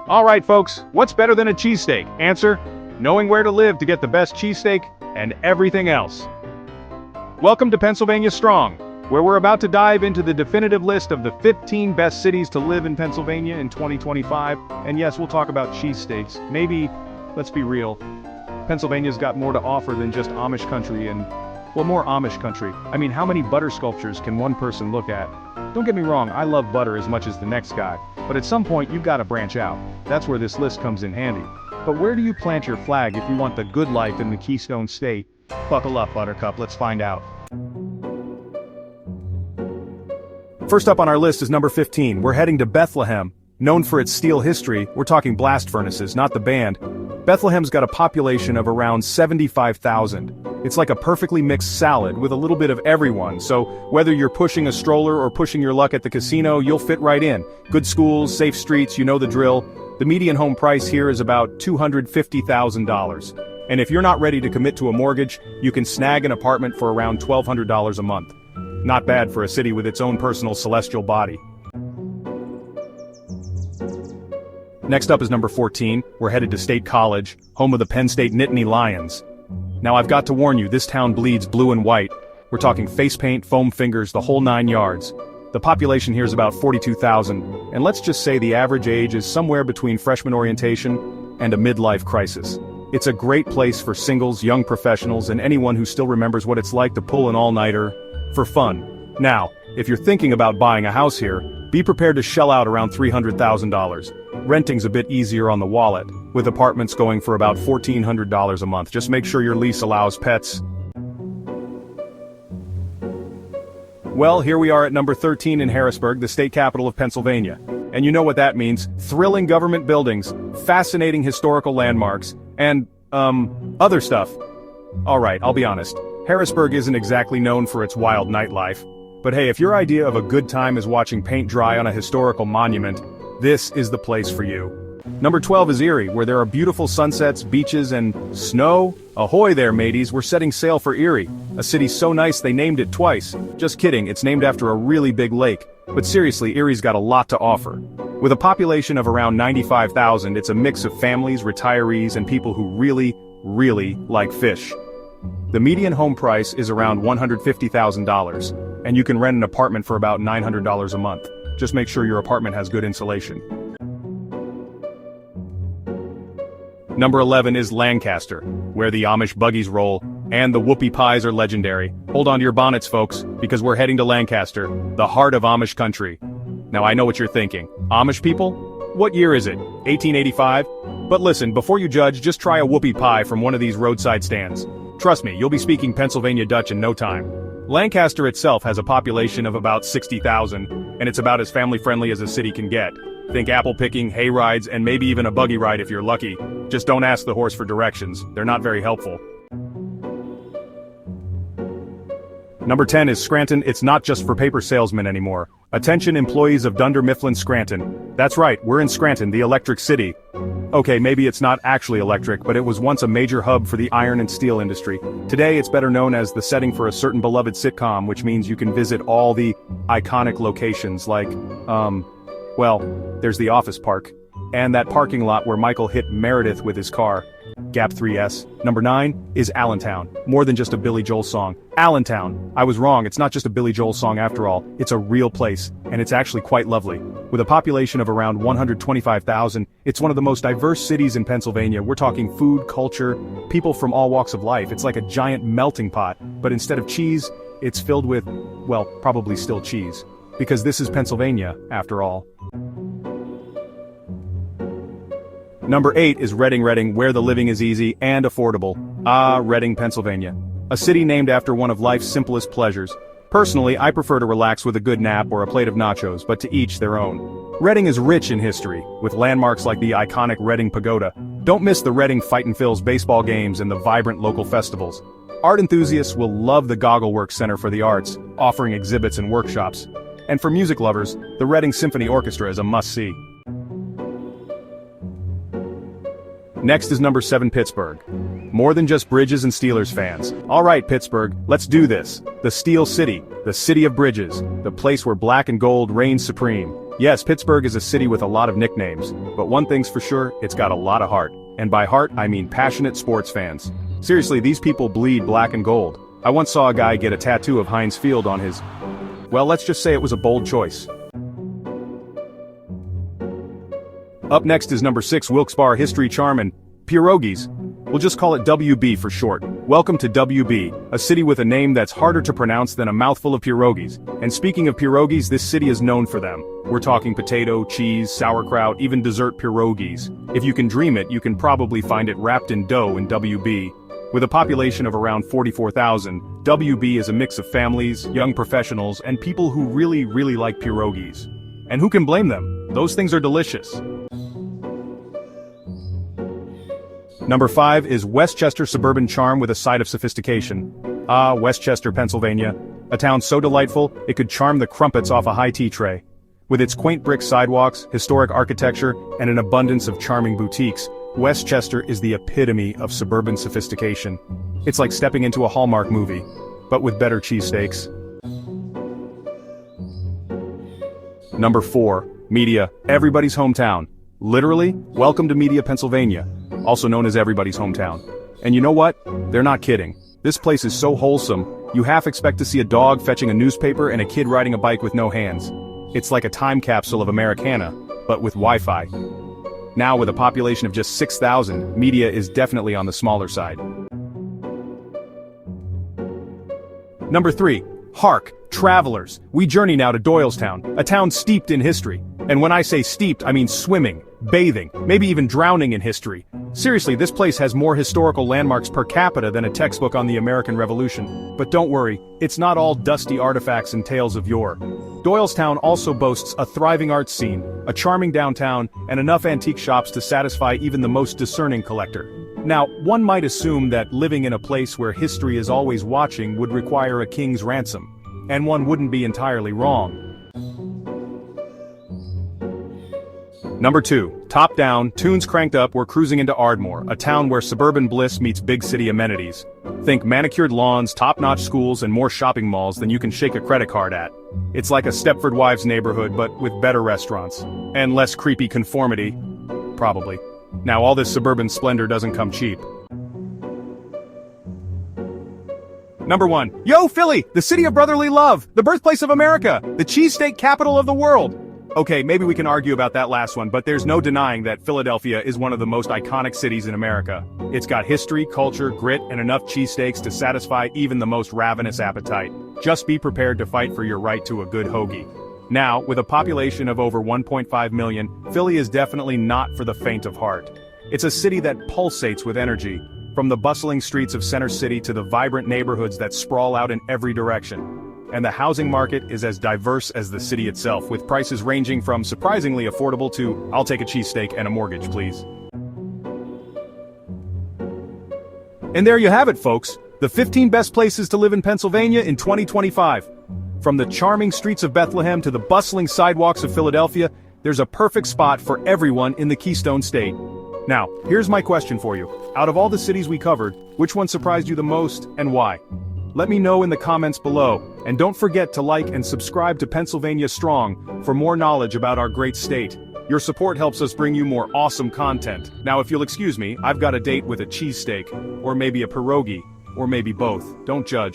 Alright folks, what's better than a cheesesteak? Answer, knowing where to live to get the best cheesesteak and everything else. Welcome to Pennsylvania Strong, where we're about to dive into the definitive list of the 15 best cities to live in Pennsylvania in 2025. And yes, we'll talk about cheesesteaks. Maybe, let's be real, Pennsylvania's got more to offer than just Amish country and, well, more Amish country. I mean, how many butter sculptures can one person look at? Don't get me wrong, I love butter as much as the next guy, but at some point you've got to branch out. That's where this list comes in handy. But where do you plant your flag if you want the good life in the Keystone State? Buckle up, Buttercup, let's find out. First up on our list is number 15. We're heading to Bethlehem. Known for its steel history, we're talking blast furnaces, not the band. Bethlehem's got a population of around 75,000. It's like a perfectly mixed salad with a little bit of everyone, so whether you're pushing a stroller or pushing your luck at the casino, you'll fit right in. Good schools, safe streets, you know the drill. The median home price here is about $250,000. And if you're not ready to commit to a mortgage, you can snag an apartment for around $1,200 a month. Not bad for a city with its own personal celestial body. Next up is number 14. We're headed to State College, home of the Penn State Nittany Lions. Now I've got to warn you, this town bleeds blue and white. We're talking face paint, foam fingers, the whole 9 yards. The population here is about 42,000, and let's just say the average age is somewhere between freshman orientation and a midlife crisis. It's a great place for singles, young professionals, and anyone who still remembers what it's like to pull an all-nighter for fun. Now, if you're thinking about buying a house here, be prepared to shell out around $300,000. Renting's a bit easier on the wallet, with apartments going for about $1,400 a month. Just make sure your lease allows pets. Well, here we are at number 13 in Harrisburg, the state capital of Pennsylvania. And you know what that means. Thrilling government buildings, fascinating historical landmarks, and, other stuff. Alright, I'll be honest. Harrisburg isn't exactly known for its wild nightlife. But hey, if your idea of a good time is watching paint dry on a historical monument, this is the place for you. Number 12 is Erie, where there are beautiful sunsets, beaches, and snow. Ahoy there, mateys, we're setting sail for Erie, a city so nice they named it twice. Just kidding, it's named after a really big lake. But seriously, Erie's got a lot to offer. With a population of around 95,000, it's a mix of families, retirees, and people who really, really like fish. The median home price is around $150,000, and you can rent an apartment for about $900 a month. Just make sure your apartment has good insulation. Number 11 is Lancaster, where the Amish Buggies roll, and the Whoopie pies are legendary. Hold on to your bonnets, folks, because we're heading to Lancaster, the heart of Amish country. Now I know what you're thinking. Amish people? What year is it? 1885? But listen, before you judge, just try a Whoopie pie from one of these roadside stands. Trust me, you'll be speaking Pennsylvania Dutch in no time. Lancaster itself has a population of about 60,000, and it's about as family-friendly as a city can get. Think apple picking, hay rides, and maybe even a buggy ride if you're lucky. Just don't ask the horse for directions, they're not very helpful. Number 10 is Scranton. It's not just for paper salesmen anymore. Attention employees of Dunder Mifflin Scranton. That's right, we're in Scranton, the electric city. Okay, maybe it's not actually electric, but it was once a major hub for the iron and steel industry. Today it's better known as the setting for a certain beloved sitcom, which means you can visit all the iconic locations like, well, there's the office park, and that parking lot where Michael hit Meredith with his car. Gap 3S. Number 9 is Allentown. More than just a Billy Joel song. Allentown. I was wrong, it's not just a Billy Joel song after all. It's a real place, and it's actually quite lovely. With a population of around 125,000, it's one of the most diverse cities in Pennsylvania. We're talking food, culture, people from all walks of life. It's like a giant melting pot, but instead of cheese, it's filled with, well, probably still cheese. Because this is Pennsylvania, after all. Number 8 is Reading, where the living is easy and affordable. Ah, Reading, Pennsylvania. A city named after one of life's simplest pleasures. Personally, I prefer to relax with a good nap or a plate of nachos, but to each their own. Reading is rich in history, with landmarks like the iconic Reading Pagoda. Don't miss the Reading Fightin' Phil's baseball games and the vibrant local festivals. Art enthusiasts will love the Goggleworks Center for the Arts, offering exhibits and workshops. And for music lovers, the Reading Symphony Orchestra is a must-see. Next is number 7, Pittsburgh. More than just Bridges and Steelers fans. Alright, Pittsburgh, let's do this. The Steel City, the city of bridges, the place where black and gold reigns supreme. Yes, Pittsburgh is a city with a lot of nicknames, but one thing's for sure, it's got a lot of heart. And by heart, I mean passionate sports fans. Seriously, these people bleed black and gold. I once saw a guy get a tattoo of Heinz Field on his... Well, let's just say it was a bold choice. Up next is number 6 Wilkes-Barre History Charm and Pierogies. We'll just call it WB for short. Welcome to WB, a city with a name that's harder to pronounce than a mouthful of pierogies. And speaking of pierogies, this city is known for them. We're talking potato, cheese, sauerkraut, even dessert pierogies. If you can dream it, you can probably find it wrapped in dough in WB. With a population of around 44,000, WB is a mix of families, young professionals, and people who really like pierogies. And who can blame them? Those things are delicious. Number 5 is Westchester Suburban Charm with a side of sophistication. Ah, Westchester, Pennsylvania. A town so delightful, it could charm the crumpets off a high tea tray. With its quaint brick sidewalks, historic architecture, and an abundance of charming boutiques, Westchester is the epitome of suburban sophistication. It's like stepping into a Hallmark movie, but with better cheesesteaks. Number 4, Media, everybody's hometown. Literally, welcome to Media, Pennsylvania, also known as everybody's hometown. And you know what? They're not kidding. This place is so wholesome, you half expect to see a dog fetching a newspaper and a kid riding a bike with no hands. It's like a time capsule of Americana, but with Wi-Fi. Now with a population of just 6,000, Media is definitely on the smaller side. Number 3, Hark, travelers. We journey now to Doylestown, a town steeped in history. And when I say steeped, I mean swimming, bathing, maybe even drowning in history. Seriously, this place has more historical landmarks per capita than a textbook on the American Revolution. But don't worry, it's not all dusty artifacts and tales of yore. Doylestown also boasts a thriving arts scene, a charming downtown, and enough antique shops to satisfy even the most discerning collector. Now, one might assume that living in a place where history is always watching would require a king's ransom. And one wouldn't be entirely wrong. Number 2, top down, tunes cranked up, we're cruising into Ardmore, a town where suburban bliss meets big city amenities. Think manicured lawns, top-notch schools, and more shopping malls than you can shake a credit card at. It's like a Stepford Wives neighborhood, but with better restaurants. And less creepy conformity. Probably. Now all this suburban splendor doesn't come cheap. Number 1, yo Philly, the city of brotherly love, the birthplace of America, the cheesesteak capital of the world. Okay, maybe we can argue about that last one, but there's no denying that Philadelphia is one of the most iconic cities in America. It's got history, culture, grit, and enough cheesesteaks to satisfy even the most ravenous appetite. Just be prepared to fight for your right to a good hoagie. Now, with a population of over 1.5 million, Philly is definitely not for the faint of heart. It's a city that pulsates with energy, from the bustling streets of Center City to the vibrant neighborhoods that sprawl out in every direction. And the housing market is as diverse as the city itself, with prices ranging from surprisingly affordable to, I'll take a cheesesteak and a mortgage, please. And there you have it, folks. The 15 best places to live in Pennsylvania in 2025. From the charming streets of Bethlehem to the bustling sidewalks of Philadelphia, there's a perfect spot for everyone in the Keystone State. Now, here's my question for you. Out of all the cities we covered, which one surprised you the most and why? Let me know in the comments below, and don't forget to like and subscribe to Pennsylvania Strong for more knowledge about our great state. Your support helps us bring you more awesome content. Now if you'll excuse me, I've got a date with a cheesesteak, or maybe a pierogi, or maybe both. Don't judge.